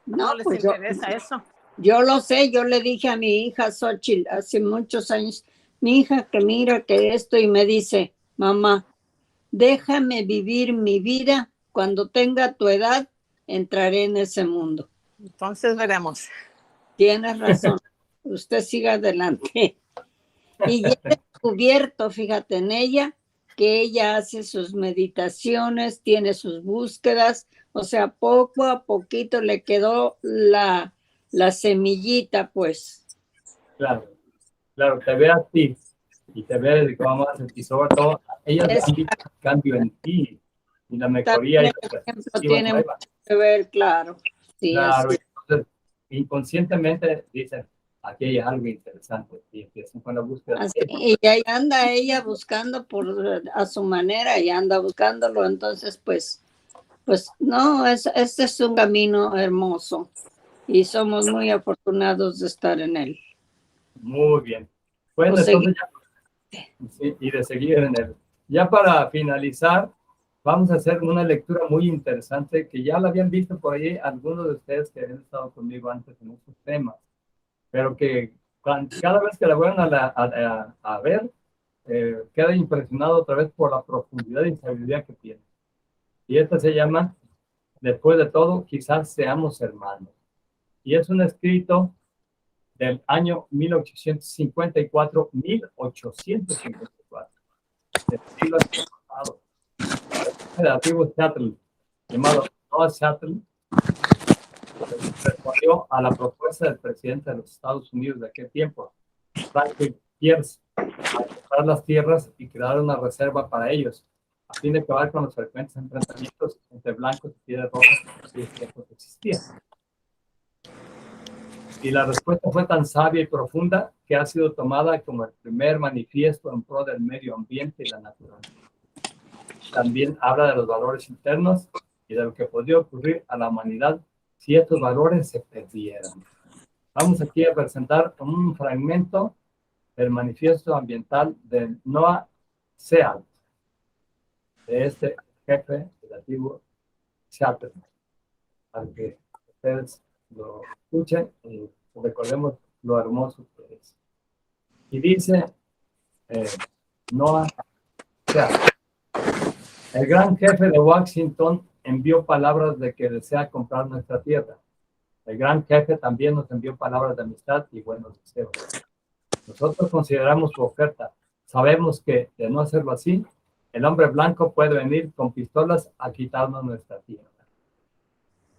No les pues interesa eso. Yo lo sé, yo le dije a mi hija Xochitl hace muchos años, mi hija que mira que esto y me dice, mamá, déjame vivir mi vida, cuando tenga tu edad entraré en ese mundo. Entonces veremos. Tienes razón, usted siga adelante. Y ya he descubierto, fíjate en ella, que ella hace sus meditaciones, tiene sus búsquedas, o sea, poco a poquito le quedó la semillita, pues. Claro, claro, te ve a ti y te ve de cómo más y sobre todo, ellas han visto el cambio en ti y la mejoría y la perspectiva tiene mucho nueva. que ver, claro. Sí, Claro, así. entonces inconscientemente dicen, aquí hay algo interesante y empiezan con la búsqueda. Así, y ahí anda ella buscando a su manera y anda buscándolo, entonces pues no, este es un camino hermoso y somos muy afortunados de estar en él. Muy bien. Bueno, Pues entonces ya, sí, y de seguir en él. Ya para finalizar, vamos a hacer una lectura muy interesante que ya la habían visto por ahí algunos de ustedes que habían estado conmigo antes en estos temas, pero que cada vez que la vuelvan a ver, queda impresionado otra vez por la profundidad y sabiduría que tiene. Y esta se llama, después de todo, quizás seamos hermanos. Y es un escrito del año 1854, del siglo pasado, el antiguo Seattle, llamado Noah Seattle, respondió a la propuesta del presidente de los Estados Unidos de aquel tiempo, Franklin Pierce, a comprar las tierras y crear una reserva para ellos, a fin de acabar con los frecuentes enfrentamientos entre blancos y pieles rojas que en ese tiempo existían. Y la respuesta fue tan sabia y profunda que ha sido tomada como el primer manifiesto en pro del medio ambiente y la naturaleza. También habla de los valores internos y de lo que podría ocurrir a la humanidad si estos valores se perdieran. Vamos aquí a presentar un fragmento del manifiesto ambiental de Noah Seattle, de este jefe relativo Seattle, para que ustedes lo escuchen y recordemos lo hermoso que es. Y dice Noah Seattle: el gran jefe de Washington envió palabras de que desea comprar nuestra tierra. El gran jefe también nos envió palabras de amistad y buenos deseos. Nosotros consideramos su oferta. Sabemos que, de no hacerlo así, el hombre blanco puede venir con pistolas a quitarnos nuestra tierra.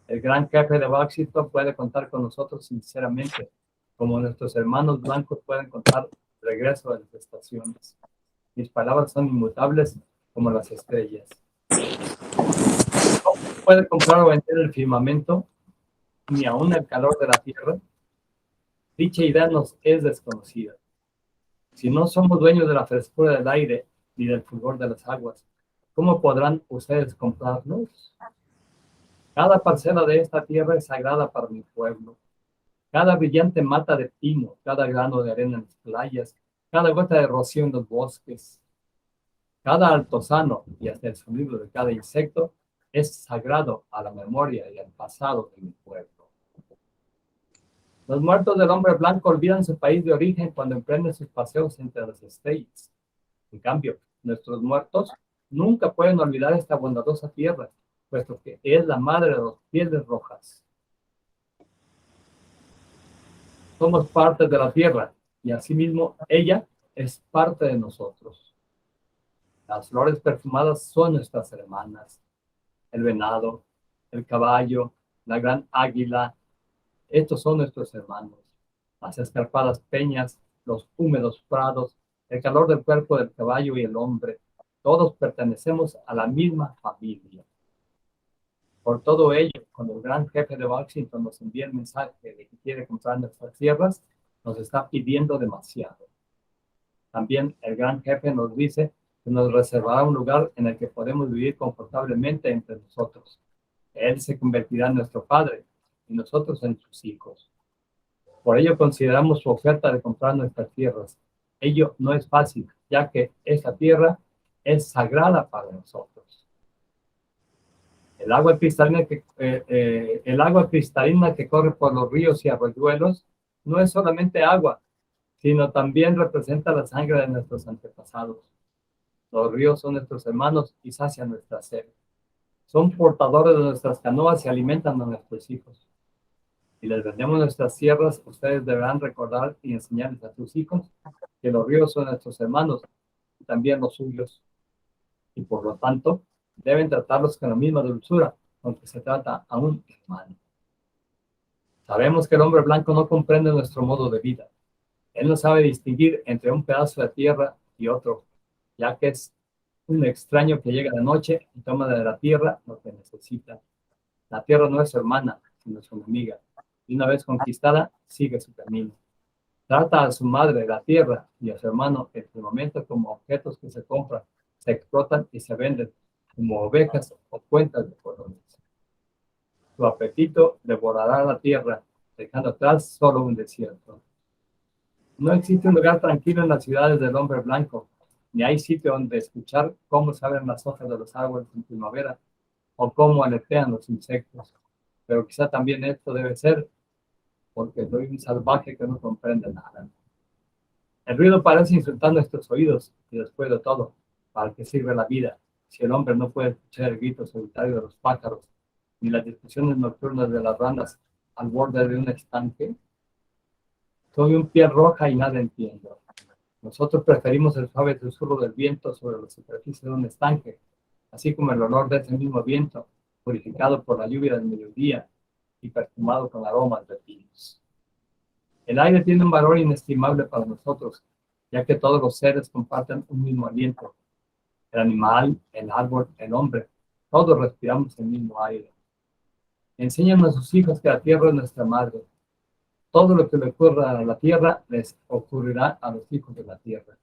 El gran jefe de Washington puede contar con nosotros sinceramente, como nuestros hermanos blancos pueden contar el regreso de las estaciones. Mis palabras son inmutables como las estrellas. No puede comprar o vender el firmamento, ni aún el calor de la tierra. Dicha idea nos es desconocida. Si no somos dueños de la frescura del aire ni del fulgor de las aguas, ¿cómo podrán ustedes comprarnos? Cada parcela de esta tierra es sagrada para mi pueblo. Cada brillante mata de pino, cada grano de arena en las playas, cada gota de rocío en los bosques, cada altozano y hasta el sonido de cada insecto es sagrado a la memoria y al pasado de mi pueblo. Los muertos del hombre blanco olvidan su país de origen cuando emprenden sus paseos entre las States. En cambio, nuestros muertos nunca pueden olvidar esta bondadosa tierra, puesto que es la madre de los pieles rojas. Somos parte de la tierra y asimismo ella es parte de nosotros. Las flores perfumadas son nuestras hermanas. El venado, el caballo, la gran águila, estos son nuestros hermanos. Las escarpadas peñas, los húmedos prados, el calor del cuerpo del caballo y el hombre, todos pertenecemos a la misma familia. Por todo ello, cuando el gran jefe de Washington nos envía el mensaje de que quiere comprar nuestras tierras, nos está pidiendo demasiado. También el gran jefe nos dice que nos reservará un lugar en el que podemos vivir confortablemente entre nosotros. Él se convertirá en nuestro Padre y nosotros en sus hijos. Por ello consideramos su oferta de comprar nuestras tierras. Ello no es fácil, ya que esta tierra es sagrada para nosotros. El agua cristalina que corre por los ríos y arroyuelos no es solamente agua, sino también representa la sangre de nuestros antepasados. Los ríos son nuestros hermanos y sacian nuestra sed. Son portadores de nuestras canoas y alimentan a nuestros hijos. Si les vendemos nuestras tierras, ustedes deberán recordar y enseñarles a sus hijos que los ríos son nuestros hermanos y también los suyos. Y por lo tanto, deben tratarlos con la misma dulzura, aunque se trata a un hermano. Sabemos que el hombre blanco no comprende nuestro modo de vida. Él no sabe distinguir entre un pedazo de tierra y otro, ya que es un extraño que llega de noche y toma de la tierra lo que necesita. La tierra no es su hermana, sino su enemiga. Y una vez conquistada, sigue su camino. Trata a su madre, la tierra, y a su hermano en su momento como objetos que se compran, se explotan y se venden, como ovejas o cuentas de colores. Su apetito devorará la tierra, dejando atrás solo un desierto. No existe un lugar tranquilo en las ciudades del hombre blanco, ni hay sitio donde escuchar cómo se abren las hojas de los árboles en primavera o cómo aletean los insectos. Pero quizá también esto debe ser porque soy un salvaje que no comprende nada. El ruido parece insultar nuestros oídos y después de todo, ¿para qué sirve la vida si el hombre no puede escuchar el grito solitario de los pájaros ni las discusiones nocturnas de las ranas al borde de un estanque? Soy un piel roja y nada entiendo. Nosotros preferimos el suave susurro del viento sobre la superficie de un estanque, así como el olor de ese mismo viento, purificado por la lluvia del mediodía y perfumado con aromas de pinos. El aire tiene un valor inestimable para nosotros, ya que todos los seres comparten un mismo aliento. El animal, el árbol, el hombre, todos respiramos el mismo aire. Enseñan a sus hijos que la tierra es nuestra madre. Todo lo que le ocurra a la tierra les ocurrirá a los hijos de la tierra.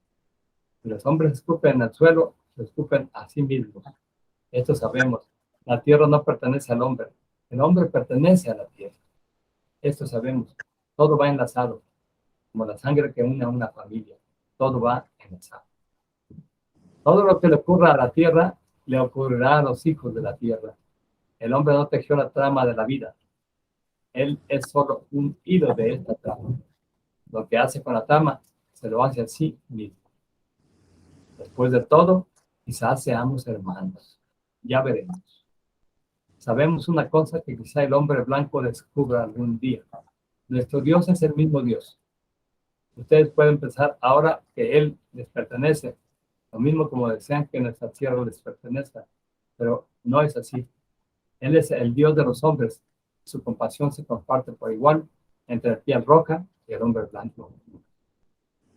Si los hombres escupen al suelo, se escupen a sí mismos. Esto sabemos. La tierra no pertenece al hombre. El hombre pertenece a la tierra. Esto sabemos. Todo va enlazado, como la sangre que une a una familia. Todo va enlazado. Todo lo que le ocurra a la tierra, le ocurrirá a los hijos de la tierra. El hombre no tejió la trama de la vida. Él es solo un hilo de esta trama. Lo que hace con la trama, se lo hace a sí mismo. Después de todo, quizás seamos hermanos. Ya veremos. Sabemos una cosa que quizá el hombre blanco descubra algún día. Nuestro Dios es el mismo Dios. Ustedes pueden pensar ahora que Él les pertenece, lo mismo como desean que nuestra tierra les pertenezca, pero no es así. Él es el Dios de los hombres. Su compasión se comparte por igual entre el piel roja y el hombre blanco.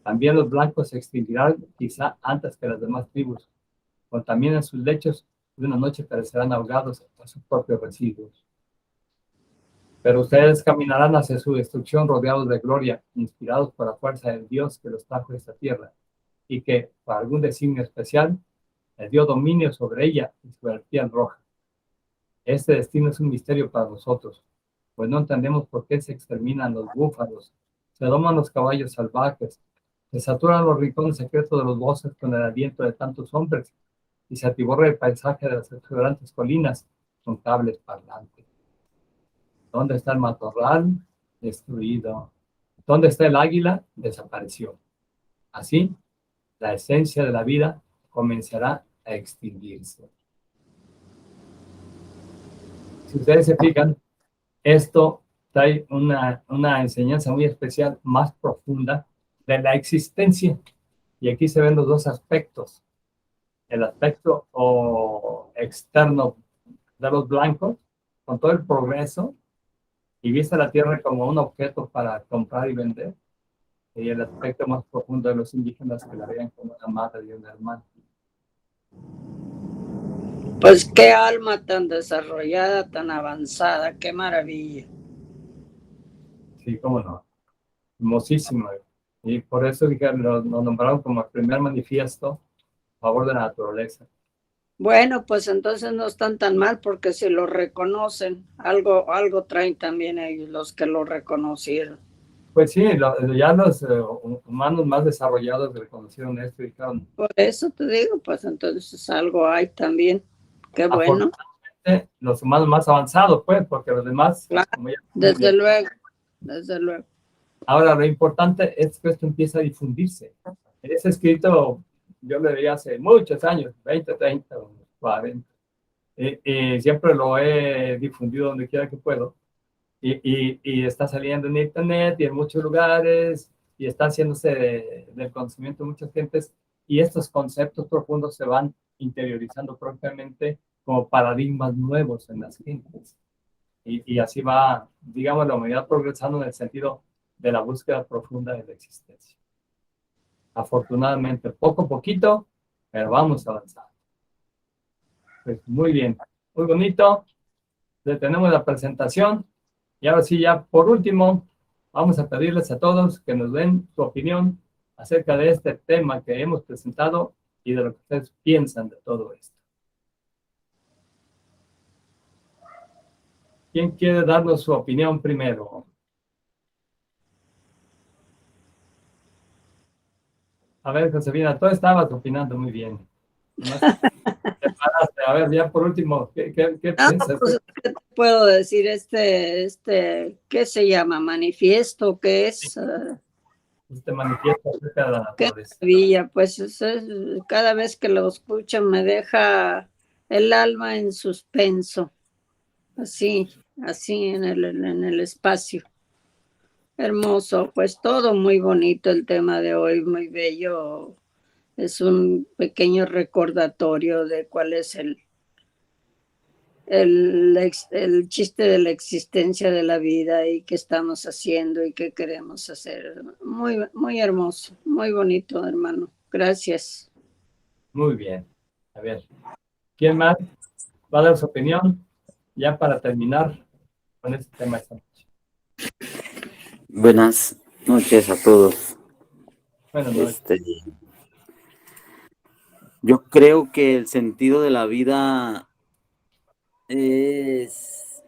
También los blancos se extinguirán quizá antes que las demás tribus. Contaminan sus lechos y una noche perecerán ahogados por sus propios residuos. Pero ustedes caminarán hacia su destrucción rodeados de gloria, inspirados por la fuerza del Dios que los trajo a esta tierra, y que, por algún designio especial, les dio dominio sobre ella y sobre el piel roja. Este destino es un misterio para nosotros, pues no entendemos por qué se exterminan los búfalos, se doman los caballos salvajes, se saturan los rincones secretos de los bosques con el aliento de tantos hombres, y se atiborra el paisaje de las exuberantes colinas con cables parlantes. ¿Dónde está el matorral? Destruido. ¿Dónde está el águila? Desapareció. Así, la esencia de la vida comenzará a extinguirse. Si ustedes se fijan, esto trae una enseñanza muy especial, más profunda, de la existencia. Y aquí se ven los dos aspectos. El aspecto externo de los blancos, con todo el progreso, y viste la tierra como un objeto para comprar y vender, y el aspecto más profundo de los indígenas que la veían como una madre y una hermana. Pues qué alma tan desarrollada, tan avanzada, qué maravilla. Sí, cómo no. Hermosísimo. Y por eso dije, lo nombraron como el primer manifiesto favor de la naturaleza. Bueno, pues entonces no están tan mal porque si lo reconocen, algo traen también ellos, los que lo reconocieron. Pues sí, ya los humanos más desarrollados reconocieron esto y dijeron, Por eso te digo, pues entonces algo hay también. Qué bueno, afortunadamente, los humanos más avanzados, pues, porque los demás, claro, como ya- desde luego, desde luego. Ahora, lo importante es que esto empiece a difundirse. Ese escrito yo lo leí hace muchos años, 20, 30, 40. Y siempre lo he difundido donde quiera que puedo. Y está saliendo en internet y en muchos lugares y está haciéndose del conocimiento de muchas gentes. Y estos conceptos profundos se van interiorizando propiamente como paradigmas nuevos en las gentes. Y así va, digamos, la humanidad progresando en el sentido de la búsqueda profunda de la existencia. Afortunadamente, poco a poquito, pero vamos avanzando. Pues muy bien, muy bonito. Detenemos la presentación y ahora sí, ya por último, vamos a pedirles a todos que nos den su opinión acerca de este tema que hemos presentado y de lo que ustedes piensan de todo esto. ¿Quién quiere darnos su opinión primero? A ver, Josefina, tú estabas opinando muy bien. Nomás te paraste. A ver, ya por último, ¿qué Ah, piensas? pues, ¿qué te puedo decir? ¿Qué se llama? ¿Manifiesto? ¿Qué es? Este manifiesto acerca de la Qué naturaleza. maravilla, pues cada vez que lo escucho me deja el alma en suspenso, así en el espacio. Hermoso, pues todo muy bonito el tema de hoy, muy bello. Es un pequeño recordatorio de cuál es el chiste de la existencia de la vida y qué estamos haciendo y qué queremos hacer. Muy, muy hermoso, muy bonito, hermano. Gracias. Muy bien. A ver, ¿quién más va a dar su opinión ya para terminar con este tema esta noche? Buenas noches a todos. Bueno, no, Yo creo que el sentido de la vida es,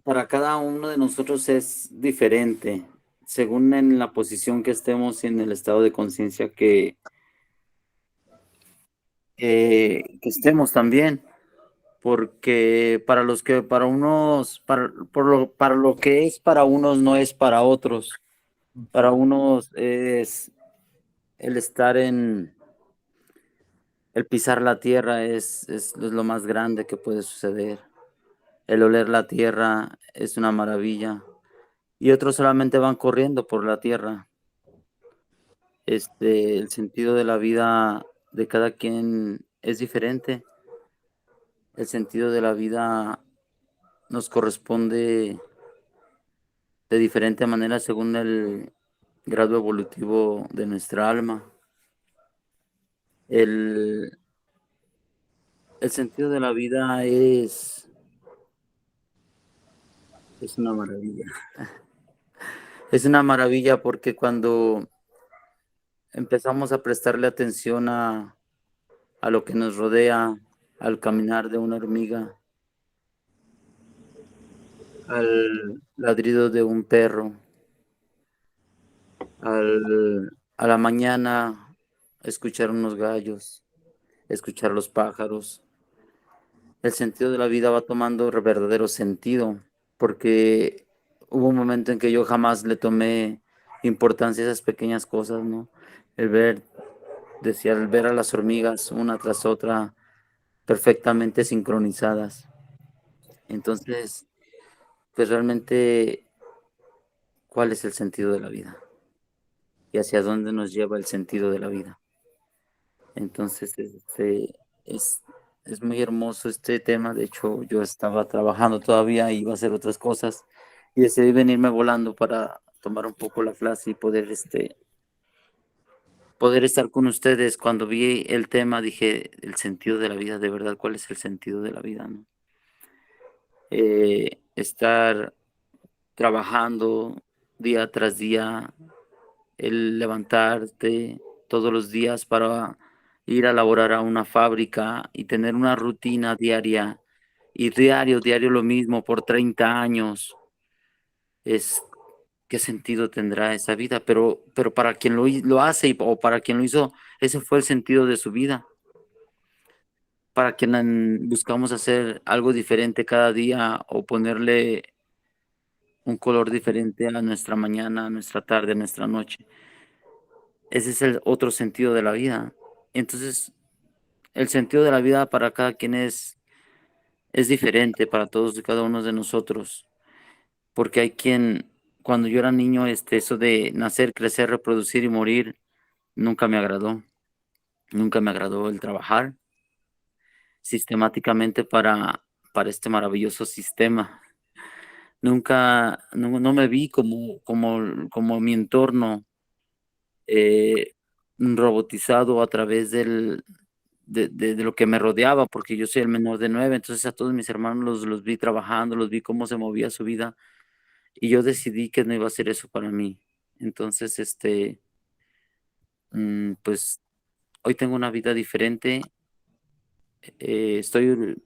para cada uno de nosotros es diferente, según en la posición que estemos y en el estado de conciencia que estemos también. Porque para unos, para lo que es para unos no es para otros. Para unos es el estar el pisar la tierra es lo más grande que puede suceder. El oler la tierra es una maravilla. Y otros solamente van corriendo por la tierra. El sentido de la vida de cada quien es diferente. El sentido de la vida nos corresponde de diferente manera según el grado evolutivo de nuestra alma. El, el sentido de la vida es una maravilla. Es una maravilla porque cuando empezamos a prestarle atención a lo que nos rodea, al caminar de una hormiga, al ladrido de un perro, a la mañana escuchar unos gallos, escuchar los pájaros, el sentido de la vida va tomando verdadero sentido, porque hubo un momento en que yo jamás le tomé importancia a esas pequeñas cosas, ¿no? El ver a las hormigas una tras otra perfectamente sincronizadas. Entonces, pues realmente, ¿cuál es el sentido de la vida? ¿Y hacia dónde nos lleva el sentido de la vida? Entonces, es, es muy hermoso este tema. De hecho, yo estaba trabajando todavía y iba a hacer otras cosas y decidí venirme volando para tomar un poco la clase y poder estar con ustedes. Cuando vi el tema, dije, el sentido de la vida, de verdad, ¿cuál es el sentido de la vida, no? Estar trabajando día tras día, el levantarte todos los días para ir a laborar a una fábrica y tener una rutina diaria y diario lo mismo por 30 años, ¿qué sentido tendrá esa vida? Pero para quien lo hace o para quien lo hizo, ese fue el sentido de su vida. Para quien buscamos hacer algo diferente cada día o ponerle un color diferente a nuestra mañana, a nuestra tarde, a nuestra noche. Ese es el otro sentido de la vida. Entonces, el sentido de la vida para cada quien es diferente para todos y cada uno de nosotros, porque hay quien, cuando yo era niño, eso de nacer, crecer, reproducir y morir, nunca me agradó. Nunca me agradó el trabajar sistemáticamente para este maravilloso sistema. Nunca, no me vi como mi entorno robotizado a través de lo que me rodeaba, porque yo soy el menor de 9, entonces a todos mis hermanos los vi trabajando, los vi cómo se movía su vida, y yo decidí que no iba a hacer eso para mí. Entonces, pues hoy tengo una vida diferente, estoy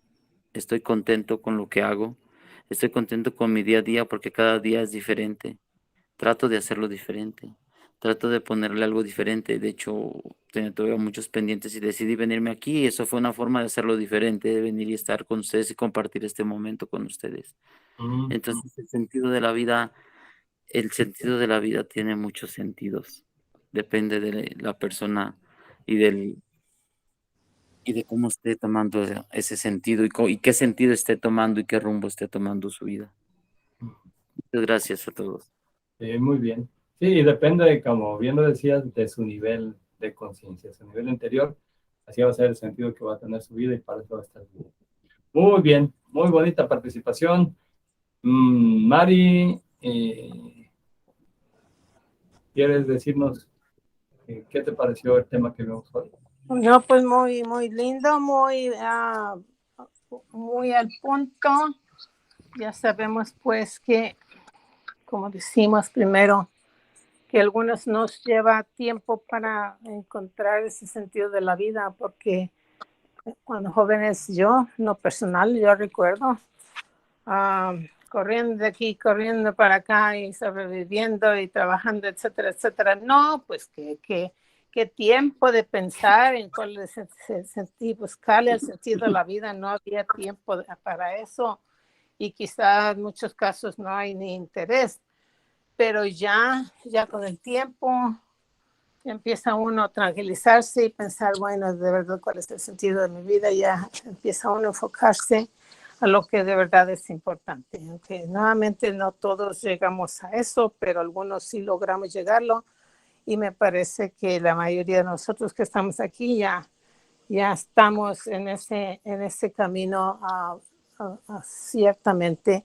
contento con lo que hago, estoy contento con mi día a día porque cada día es diferente. Trato de hacerlo diferente, trato de ponerle algo diferente. De hecho, tenía todavía muchos pendientes y decidí venirme aquí. Y eso fue una forma de hacerlo diferente, de venir y estar con ustedes y compartir este momento con ustedes. Mm. Entonces, el sentido de la vida tiene muchos sentidos. Depende de la persona y de cómo esté tomando ese sentido y qué sentido esté tomando y qué rumbo esté tomando su vida. Muchas gracias a todos. Sí, muy bien. Sí, y depende, como bien lo decías, de su nivel de conciencia, su nivel interior. Así va a ser el sentido que va a tener su vida y para eso va a estar bien. Muy bien, muy bonita participación. Mari, ¿quieres decirnos qué te pareció el tema que vimos hoy? No, pues muy, muy lindo, muy al punto. Ya sabemos pues que, como decimos primero, que algunos nos lleva tiempo para encontrar ese sentido de la vida, porque cuando jóvenes yo, no personal, yo recuerdo corriendo de aquí, corriendo para acá y sobreviviendo y trabajando, etcétera, etcétera. No, pues qué tiempo de pensar en cuál es el sentido, buscarle el sentido de la vida. No había tiempo para eso y quizás en muchos casos no hay ni interés, pero ya con el tiempo empieza uno a tranquilizarse y pensar, bueno, de verdad, ¿cuál es el sentido de mi vida? Ya empieza uno a enfocarse a lo que de verdad es importante. Aunque nuevamente no todos llegamos a eso, pero algunos sí logramos llegarlo. Y me parece que la mayoría de nosotros que estamos aquí ya estamos en ese camino ciertamente.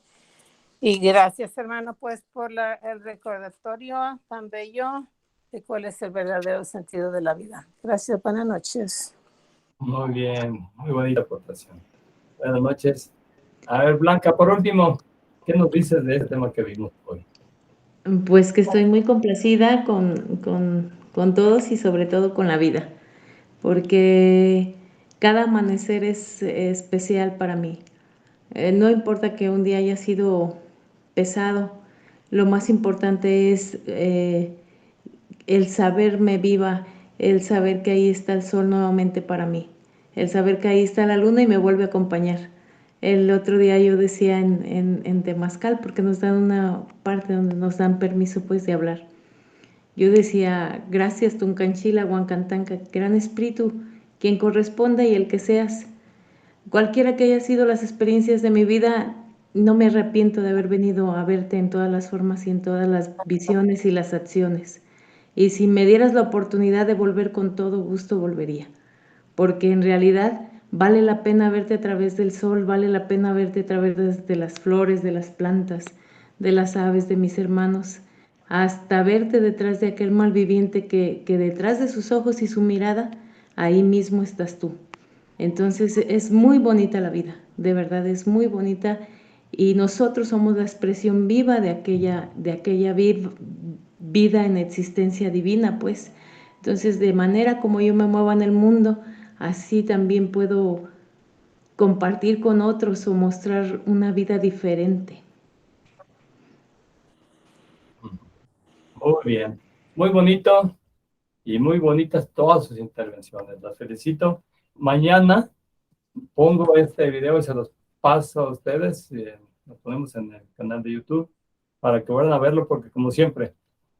Y gracias, hermano, pues por el recordatorio tan bello de cuál es el verdadero sentido de la vida. Gracias, buenas noches. Muy bien, muy bonita aportación. Buenas noches. A ver, Blanca, por último, ¿qué nos dices de este tema que vimos hoy? Pues que estoy muy complacida con todos y sobre todo con la vida, porque cada amanecer es especial para mí. No importa que un día haya sido pesado, lo más importante es el saberme viva, el saber que ahí está el sol nuevamente para mí, el saber que ahí está la luna y me vuelve a acompañar. El otro día yo decía en Temazcal, porque nos dan una parte donde nos dan permiso pues de hablar. Yo decía, gracias Tuncanchila, Huancantanca, gran espíritu, quien corresponda y el que seas. Cualquiera que haya sido las experiencias de mi vida, no me arrepiento de haber venido a verte en todas las formas y en todas las visiones y las acciones. Y si me dieras la oportunidad de volver, con todo gusto volvería. Porque en realidad vale la pena verte a través del sol, vale la pena verte a través de las flores, de las plantas, de las aves, de mis hermanos, hasta verte detrás de aquel malviviente que detrás de sus ojos y su mirada, ahí mismo estás tú. Entonces es muy bonita la vida, de verdad es muy bonita, y nosotros somos la expresión viva de aquella vida en existencia divina, pues. Entonces, de manera como yo me muevo en el mundo, así también puedo compartir con otros o mostrar una vida diferente. Muy bien, muy bonito y muy bonitas todas sus intervenciones. Las felicito. Mañana pongo este video y se los paso a ustedes. Lo ponemos en el canal de YouTube para que vayan a verlo, porque como siempre,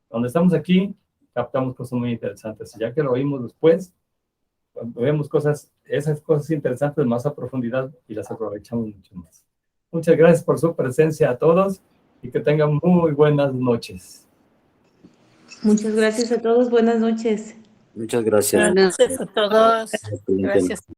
cuando estamos aquí, captamos cosas muy interesantes. Y ya que lo oímos después, vemos cosas, esas cosas interesantes más a profundidad y las aprovechamos mucho más. Muchas gracias por su presencia a todos y que tengan muy buenas noches. Muchas gracias a todos. Buenas noches. Muchas gracias. Gracias a todos. Excelente Gracias.